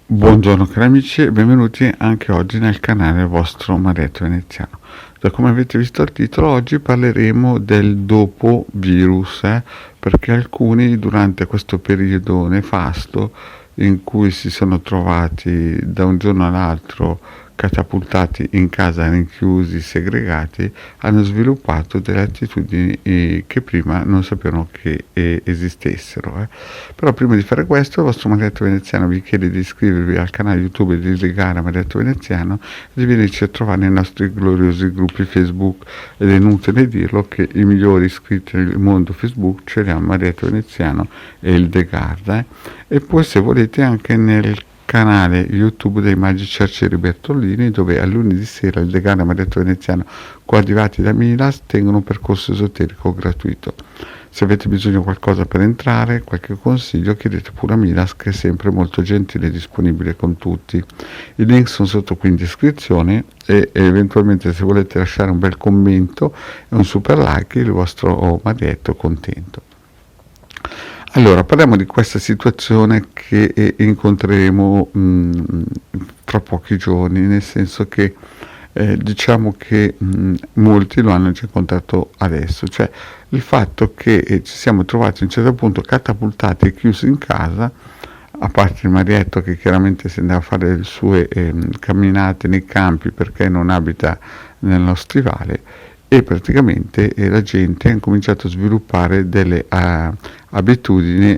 Buongiorno cari amici e benvenuti anche oggi nel canale vostro Marietto Veneziano. Da come avete visto il titolo, oggi parleremo del dopo virus, perché alcuni durante questo periodo nefasto in cui si sono trovati da un giorno all'altro catapultati in casa, rinchiusi, segregati, hanno sviluppato delle attitudini che prima non sapevano che esistessero. Però prima di fare questo, il vostro Marietto Veneziano vi chiede di iscrivervi al canale YouTube di Legare Marietto Veneziano e di venirci a trovare nei nostri gloriosi gruppi Facebook. Ed è inutile dirlo che i migliori iscritti nel mondo Facebook ce li ha Marietto Veneziano e il De Garda. E poi se volete anche nel canale YouTube dei Magici Arcieri Bertollini, dove a lunedì sera il decano Marietto Veneziano, coadiuvati da Milas, tengono un percorso esoterico gratuito. Se avete bisogno di qualcosa per entrare, qualche consiglio, chiedete pure a Milas, che è sempre molto gentile e disponibile con tutti. I link sono sotto qui in descrizione e eventualmente se volete lasciare un bel commento e un super like, il vostro Marietto è contento. Allora, parliamo di questa situazione che incontreremo fra pochi giorni, nel senso che diciamo che molti lo hanno già incontrato adesso, cioè il fatto che ci siamo trovati a un certo punto catapultati e chiusi in casa, a parte il Marietto che chiaramente si andava a fare le sue camminate nei campi perché non abita nello stivale, e praticamente la gente ha cominciato a sviluppare delle abitudini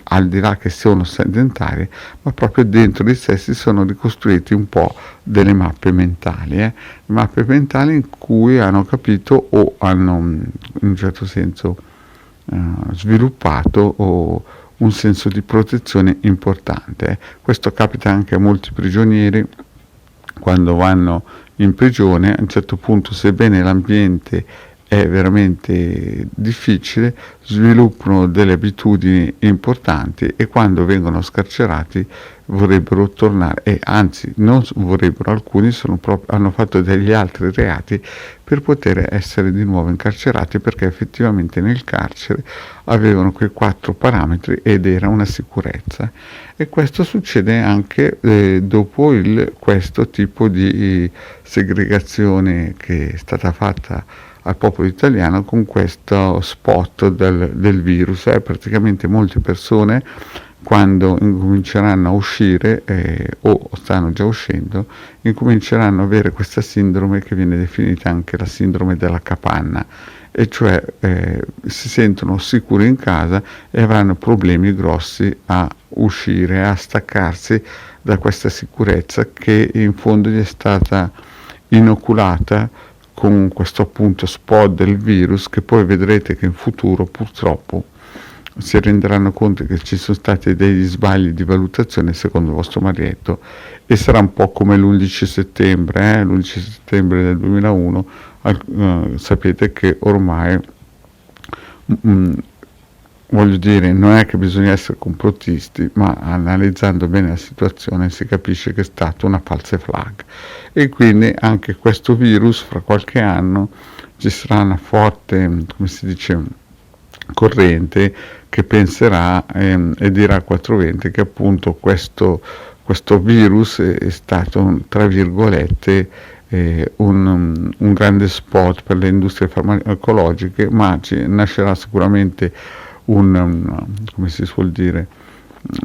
al di là che sono sedentarie, ma proprio dentro di sé si sono ricostruiti un po' delle mappe mentali in cui hanno capito o hanno in un certo senso sviluppato un senso di protezione importante. Questo capita anche a molti prigionieri quando vanno in prigione. A un certo punto, sebbene l'ambiente è veramente difficile, sviluppano delle abitudini importanti e quando vengono scarcerati vorrebbero tornare, e anzi non vorrebbero, alcuni hanno fatto degli altri reati per poter essere di nuovo incarcerati, perché effettivamente nel carcere avevano quei 4 parametri ed era una sicurezza. E questo succede anche dopo questo tipo di segregazione che è stata fatta al popolo italiano con questo spot del virus. Praticamente molte persone, quando incominceranno a uscire o stanno già uscendo, incominceranno ad avere questa sindrome che viene definita anche la sindrome della capanna, e cioè si sentono sicuri in casa e avranno problemi grossi a uscire, a staccarsi da questa sicurezza che in fondo gli è stata inoculata con questo appunto spot del virus, che poi vedrete che in futuro purtroppo si renderanno conto che ci sono stati degli sbagli di valutazione secondo il vostro Marietto, e sarà un po' come l'11 settembre, l'11 settembre del 2001, sapete che ormai voglio dire, non è che bisogna essere complottisti, ma analizzando bene la situazione si capisce che è stata una false flag, e quindi anche questo virus fra qualche anno ci sarà una forte, come si dice, corrente che penserà e dirà a 420 che appunto questo virus è stato, tra virgolette, un grande spot per le industrie farmacologiche, ma nascerà sicuramente come si suol dire,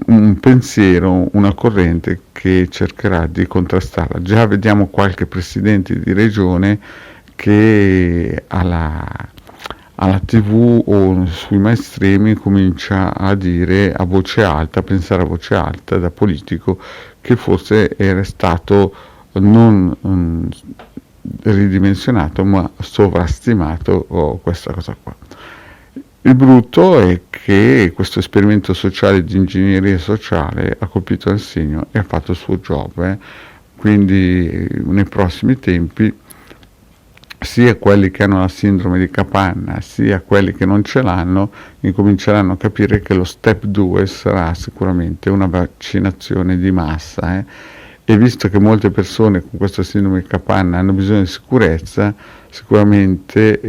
un pensiero, una corrente che cercherà di contrastarla. Già vediamo qualche presidente di regione che alla TV o sui mainstream comincia a dire a voce alta, a pensare a voce alta da politico, che forse era stato non ridimensionato ma sovrastimato questa cosa qua. Il brutto è che questo esperimento sociale di ingegneria sociale ha colpito il segno e ha fatto il suo job, quindi nei prossimi tempi sia quelli che hanno la sindrome di capanna sia quelli che non ce l'hanno incominceranno a capire che lo step 2 sarà sicuramente una vaccinazione di massa, e visto che molte persone con questa sindrome di capanna hanno bisogno di sicurezza, sicuramente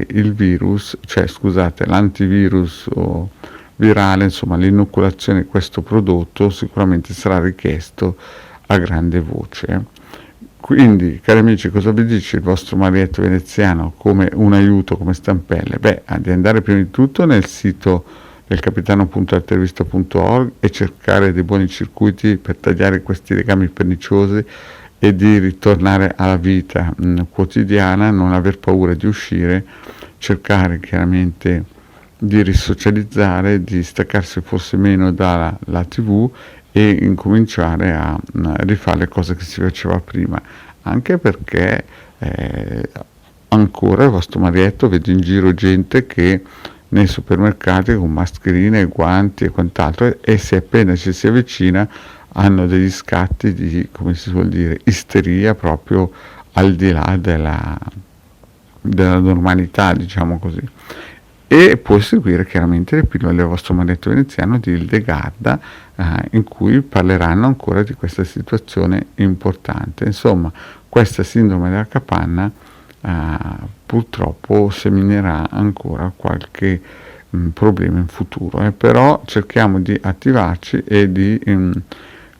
il virus, cioè scusate, l'antivirus o virale, insomma l'inoculazione di questo prodotto sicuramente sarà richiesto a grande voce. Quindi, cari amici, cosa vi dice il vostro Marietto veneziano come un aiuto, come stampelle? Beh, di andare prima di tutto nel sito del capitano.altervista.org e cercare dei buoni circuiti per tagliare questi legami perniciosi e di ritornare alla vita quotidiana, non aver paura di uscire, cercare chiaramente di risocializzare, di staccarsi forse meno dalla TV e incominciare a rifare le cose che si faceva prima, anche perché ancora il vostro Marietto vede in giro gente che nei supermercati con mascherine, guanti e quant'altro e se appena ci si avvicina hanno degli scatti di, come si suol dire, isteria proprio al di là della normalità, diciamo così. E puoi seguire chiaramente le pillole del vostro Marietto veneziano di Hildegarda, in cui parleranno ancora di questa situazione importante. Insomma, questa sindrome della capanna purtroppo seminerà ancora qualche problema in futuro, però cerchiamo di attivarci e di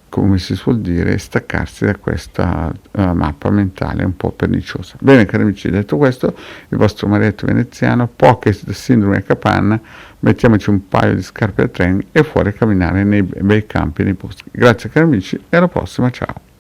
come si suol dire, staccarsi da questa mappa mentale un po' perniciosa. Bene, cari amici, detto questo, il vostro Marietto veneziano, poche sindrome a capanna, mettiamoci un paio di scarpe a training e fuori a camminare nei bei campi e nei boschi. Grazie cari amici e alla prossima, ciao!